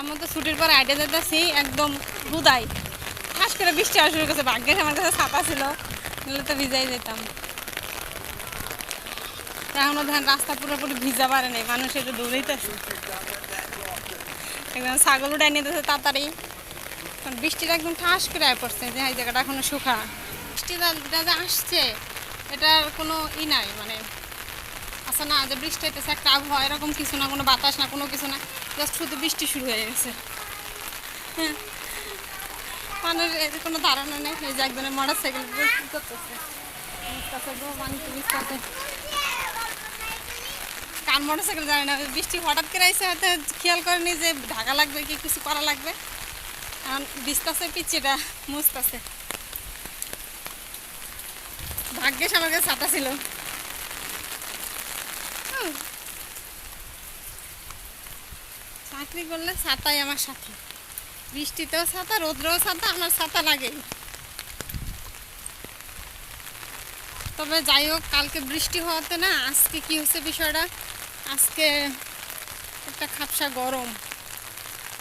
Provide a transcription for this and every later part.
আমার তো ছুটির পর আইডিয়া যেতেছি একদম রুদাই ঠাস করে বৃষ্টি আসা শুরু করছে। ভাগ্যের আমার কাছে ছাতা ছিল, নাহলে তো ভিজাই যেতাম। এখনো ধান রাস্তা পুরোপুরি ভিজা পারে নেই, মানুষ একটু দৌড়াইতেছে, একদম ছাগল উঠাই নিতেছে তাড়াতাড়ি। কারণ বৃষ্টিটা একদম ঠাস করে আয় পড়ছে, যে এই জায়গাটা এখনো শুকা। বৃষ্টিটা যে আসছে এটার কোনো নাই, মানে আচ্ছা না যে বৃষ্টি হইতেছে একটা আবহাওয়া এরকম কিছু না, কোনো বাতাস না, কোনো কিছু না, জাস্ট শুধু বৃষ্টি শুরু হয়ে গেছে। হ্যাঁ, মানুষ এর কোনো ধারণা নেই। এই যে একজনের মোটর সাইকেল করতেছে, কার মোটর সাইকেল জানি না, বৃষ্টি হঠাৎ করে এসে হয়তো খেয়াল করেনি যে ঢাকা লাগবে কি কিছু করা লাগবে, এখন ভিজতেছে, পিচ্ছিটা মুছতেছে। ভাগ্যেশ আমার কাছে ছাতা ছিল। চাকরি করলে ছাতাই আমার সাথে, বৃষ্টিতেও ছাতা, রোদ্রেও ছাতা, আমার ছাতা লাগেই। তবে যাই হোক, কালকে বৃষ্টি হওয়াতে না, আজকে কি হচ্ছে বিষয়টা, আজকে একটা খাপসা গরম,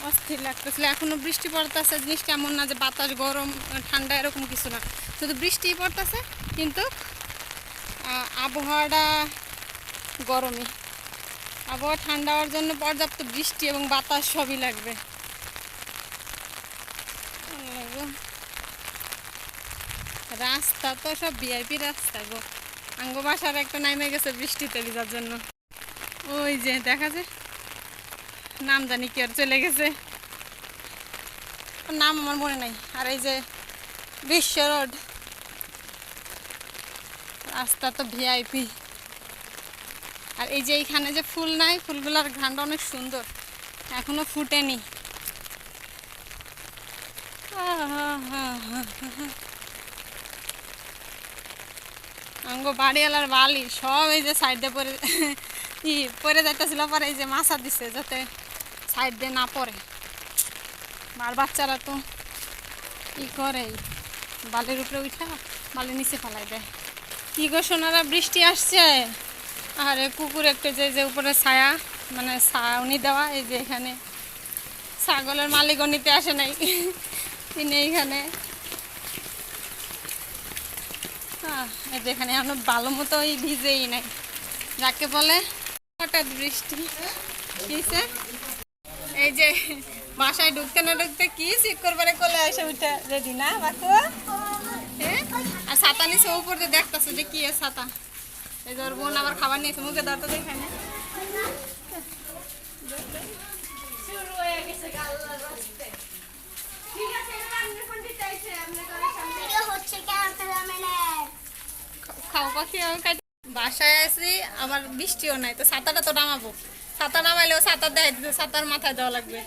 অস্থির লাগতেছিল। এখনো বৃষ্টি পড়তেছে, জিনিসটা এমন না যে বাতাস গরম ঠান্ডা এরকম কিছু না, শুধু বৃষ্টি পড়তেছে, কিন্তু আবহাওয়াটা গরমই। আবহাওয়া ঠান্ডা হওয়ার জন্য পর্যাপ্ত বৃষ্টি এবং বাতাস সবই লাগবে। রাস্তা তো সব ভিআইপি রাস্তা গো, আঙ্গ বাসার একটা নামে গেছে বৃষ্টিতে ভিজার জন্য। ওই যে দেখা যায়, নাম জানি কি আর চলে গেছে, নাম আমার মনে নাই। আর এই যে বিশ্ব রোড রাস্তা তো ভিআইপি। আর এই যে এইখানে যে ফুল নাই, ফুলগুলোর ঘ্রাণটা অনেক সুন্দর, এখনো ফুটেনি। আঙ্গ বাড়িওয়ালার বালি সব এই যে সাইড দিয়ে পরে যাইতেছিল, পরে এই যে মাছা দিছে যাতে সাইড দিয়ে না পড়ে। আর বাচ্চারা তো ই করে, বালির উপরে উঠা বালির নিচে ফেলাই দেয়। কি গো সোনারা, বৃষ্টি আসছে। আর কুকুর একটা যে উপরে ছায়া, মানে ছাউনি দেওয়া, এই যে এখানে ছাগলের মালিকও নিতে আসে নাই, তিনি এইখানে। এই যে এখানে এখন ভালো মতো ভিজেই নাই, যাকে বলে হঠাৎ বৃষ্টি। কিসে এই যে বাসায় ঢুকতে না ঢুকতে কি ঠিক করবারে কোলে এসে উঠে রেডি না বাকু। হ্যাঁ, আর ছাতা নিচে উপর দিয়ে দেখতেছে যে কি ছাতা। এই ধর বোন আবার খাবার নিয়েছে, মুখে ধরতে দেখানে খাও পাখি। বাসায় আসি আবার বৃষ্টিও নাই, তো ছাতাটা তো নামাবো, ছাতা নামাইলেও ছাতা দেয় দিতে, ছাতার মাথায় দেওয়া লাগবে।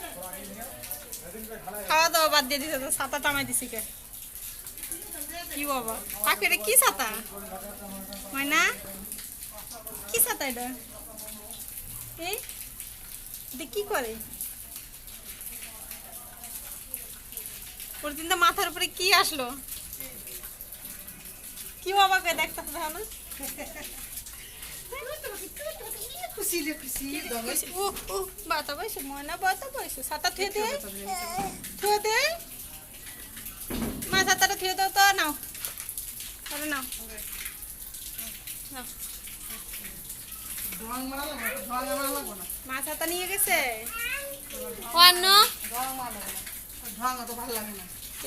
খাওয়া দাওয়া বাদ দিয়ে দিছে, তো ছাতা টামাই দিছি কে কি বাবা পাখিরে কি ছাতা ময়না, কি ছাতা এটা? এই কি করে প্রতিদিন মাথার উপরে কি আসলো, কি বাবা কে দেখতে ভালো খুশি রে খুশি। বাতা বসে ময়না, বাতা বসে ছাতা থুয়ে দে, থুয়ে দে মা, ছাতাটা থুয়ে দাও তো। নাও আরে নাও, মা ছাতা নিয়ে গেছে।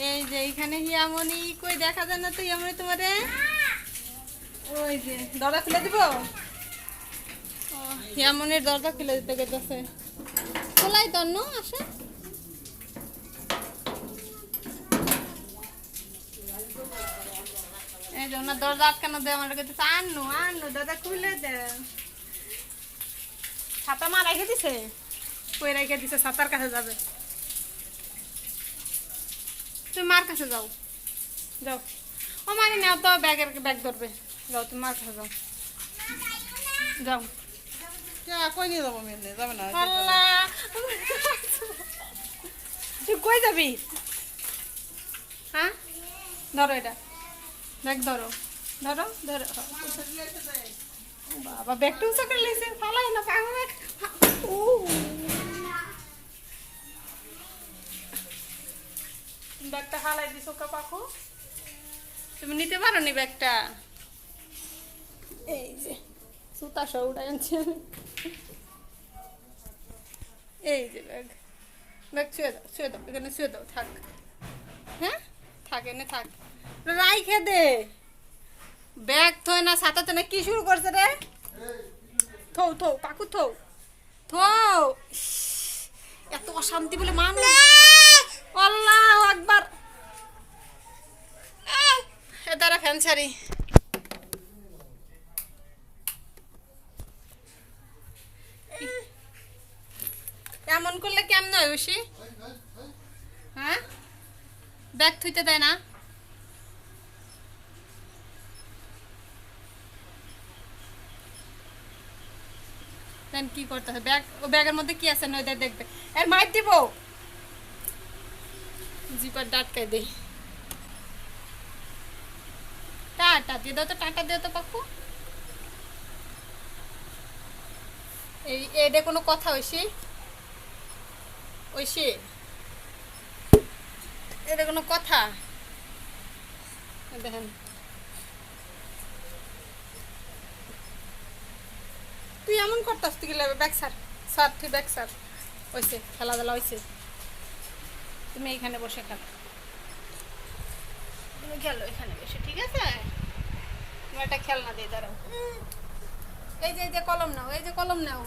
এই যে এইখানে হিয়ামনি কই দেখা যায় না, তো হিয়ামনি তোমারে ওই যে দরজা খুলে দিব, হিয়ামনির দরজা খুলে দিতে গেছে, খোলাই তন্ন আসে। এই যে ওনার দরজা আটকানো দেয়, আমার কাছে আনু আনু দরজা খুলে দে। ছাতা মা রেখে দিছে, কই রেখে দিছে, ছাতার কাছে যাবে। তুমি মার কাছে যাও, যাও। ও মানে নাও তো, ব্যাগ ধরবে, যাও তুমি মার কাছে যাও, যাও। কই নিয়ে যাবো, যাবে না। তুই কই যাবি? হ্যাঁ ধরো এটা, ব্যাগ ধরো, ধরো ধরো। বাবা ব্যাগটা উঁচু করে লেগেছে, ফালাই না পাগল। ফালাই দিছো কা পাখু, তুমি নিতে পারো নি ব্যাগটা? এই যে সুতা সহ উঠে আনছি আমি। এই যে ব্যাগ, ব্যাগ শুয়ে দাও এখানে শুয়ে দাও, থাক। হ্যাঁ থাক, এনে থাক, রাইখে দে। ব্যাগ থই না, সাথে না কি শুরু করছে রে? থৌ থৌ পাখু থৌ থৌ। এত অশান্তি বলে মানুষ। আল্লাহু আকবার। এ দাঁড়া ফ্যান ছাড়ি। এমন করলে কেমন হয় ঐশী? হ্যাঁ ব্যাগ থুইতে দেয় না? দেন কি করতে হয়? ব্যাগ, ও ব্যাগের মধ্যে কি আছে নয় দেখবে, এর মাইর দিব, জিপার ডাটকাই দে। টাটা দিয়ে দাও তো, টাটা দিয়ে তো পাখু। এই এটা কোনো কথা ঐশী? ঐশী এটা কোনো কথা? দেখেন তুই এমন করতাস, তুই লাগবে ব্যাগ সার, সার তুই ব্যাগ সার। হয়েছে খেলাধুলা হয়েছে, তুমি এইখানে বসে খেলো, তুমি খেলো এখানে বসে, ঠিক আছে? তুমি একটা খেলনা দিয়ে দাঁড়াও। এই যে কলম নাও, এই যে কলম নাও,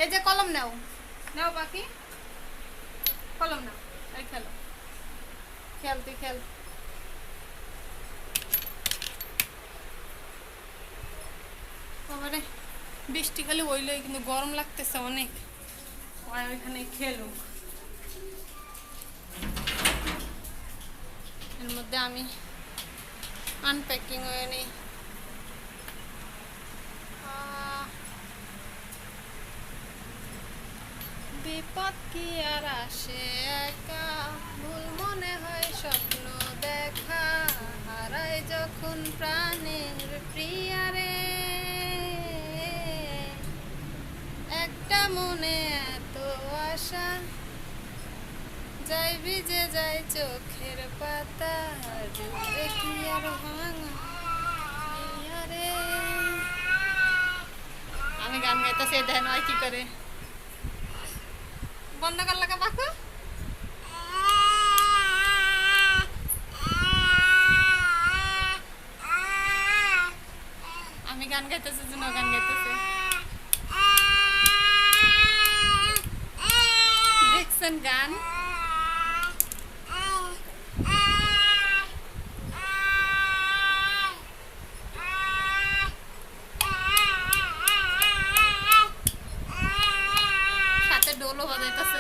এই যে কলম নাও, নাও বাকি কলম নাও, এই খেলো, খেল তুই খেল। বাবারে বৃষ্টি খালি হইলই, কিন্তু গরম লাগতেছে অনেক। ওইখানে খেলো, এর মধ্যে আমি আনপ্যাকিং হয়ে নিই। বিপদ কি আর আসে একা, ভুল মনে হয় স্বপ্ন দেখা, হারাই যখন প্রাণের প্রিয়ারে, একটা মনে এত আশা, যাই ভিজে যাই চোখের পাতা, ডুবে কি আর ভাঙা রে। আমি গান গাইতেছি, দেন হয় কি করে, বন্ধ কর লাগা পাখু। আমি গান গাইতেছি, জন্য গান গাইতেছে, দেখছেন গান। সাথে ডোলও বাজাইতেছে।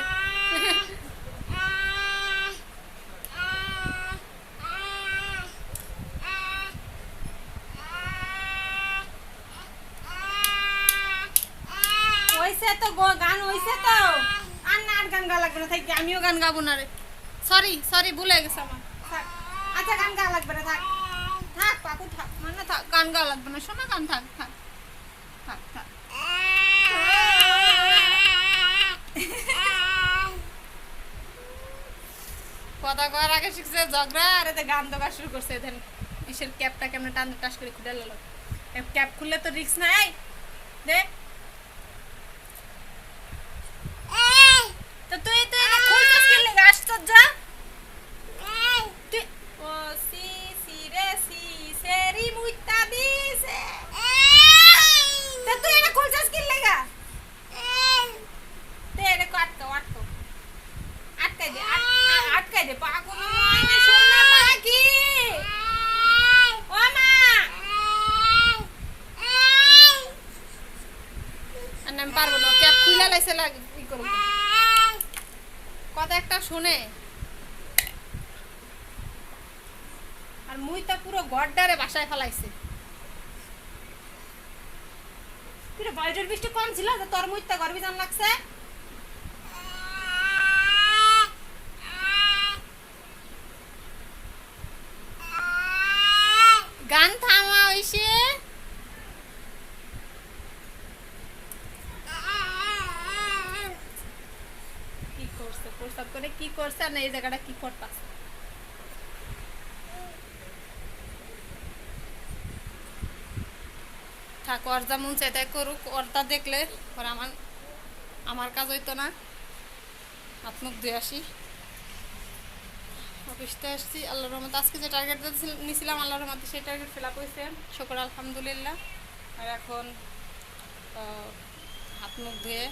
হইছে তো গান হইছে তো, আর না আর গান গা লাগবে না, থাকি আমিও গান গাবো না রে। সরি সরি ভুলে গেছে আমার। আচ্ছা গান গা লাগবে না, থাক থাক পাখু থাক, মানে থাক, গান গা লাগবে না, শোনা গান, থাক থাক থাক থাক। কথা কওয়ার আগে শিখছে ঝগড়া, আর এতে গান তো শুরু করছে। দেন ইসের ক্যাপটা কেমন টান টাস করে খুলে গেল, ক্যাপ খুললে তো রিস্ক নাই। দে তো তুই তো এটা খুলছিস কি লাগা, আশ্চর্য। ও সি সি রে সি সেরি মুইতা দিছে, তো তুই এটা খুলছিস কি লাগা? তে এটা আটকাও আটকাও, আটকাই দে, আটকাই দে পাগল না, শোনা পাখি। ও মা আমি পারবো না, ক্যাপ খুলে লাইছে লাগে ই করব, কথা একটা শুনে। আর মুইতা পুরো গড্ডারে বাসায় ফেলাইছে। তুই বাইরের বৃষ্টি কম ছিল যে তোর মুইতা গরবি জান লাগছে। গান থামা হইছে। কি করছে হঠাৎ করে কি করছে আর না এই জায়গাটা কি করতেছে। থাক, ওর যা মন চাই তাই করুক, ওরটা দেখলে ওর আমার আমার কাজ হইতো না। হাত মুখ ধুয়ে আসি, অফিসতে আসছি। আল্লাহর রহমতে আজকে যে টার্গেট নিয়েছিলাম আল্লাহর রহমতে সেই টার্গেট ফিল আপ হয়েছে, শুকর আলহামদুলিল্লাহ। আর এখন হাত মুখ ধুয়ে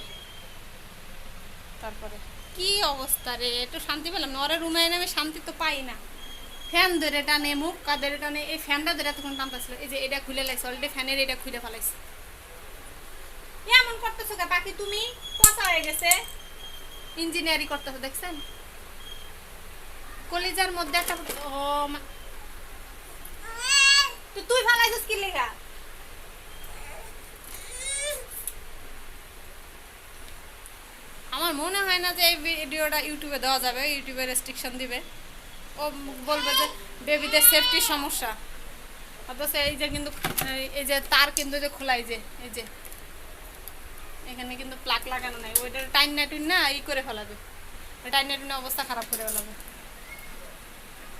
তারপরে কি অবস্থা রে, একটু শান্তি পেলাম না। ওরা রুমে এনে আমি শান্তি তো পাই না। ফ্যান ধরে টানে, মুখ কাদের টানে, এই ফ্যানটা ধরে এতক্ষণ টানতেছিল। এই যে এটা খুলে লাগছে অলরেডি, ফ্যানের এটা খুলে ফেলাইছে। এমন করতেছো কে বাকি, তুমি পচা হয়ে গেছে। ইঞ্জিনিয়ারিং করতেছো দেখছেন, কলিজার মধ্যে একটা ও তো তুই ফেলাইছিস কি লেগা? আমার মনে হয় না যে এই ভিডিওটা ইউটিউবে দেওয়া যাবে, ইউটিউবে রেস্ট্রিকশন দিবে। ও বলবে যে বেবিদের সেফটির সমস্যা। অথচ এই যে কিন্তু এই যে তার কিন্তু যে খোলা, এই যে এখানে কিন্তু প্লাগ লাগানো নাই, ওইটা টাইন না টুইন না ই করে ফেলাবে, ওই টাইন না টুইনে অবস্থা খারাপ করে ফেলাবে।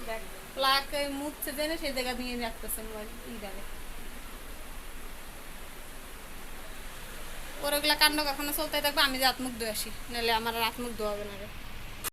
দেখ প্লাগ মুছছে জেনে সেই জায়গা দিয়ে রাখতেছে মোবাইল ই জায়গায়। ওর ওগুলা কাণ্ড কখনো চলতে থাকবে, আমি যে হাত মুখ ধুয়ে আসি, নাহলে আমার আর হাত মুখ ধোয়াবে না রে।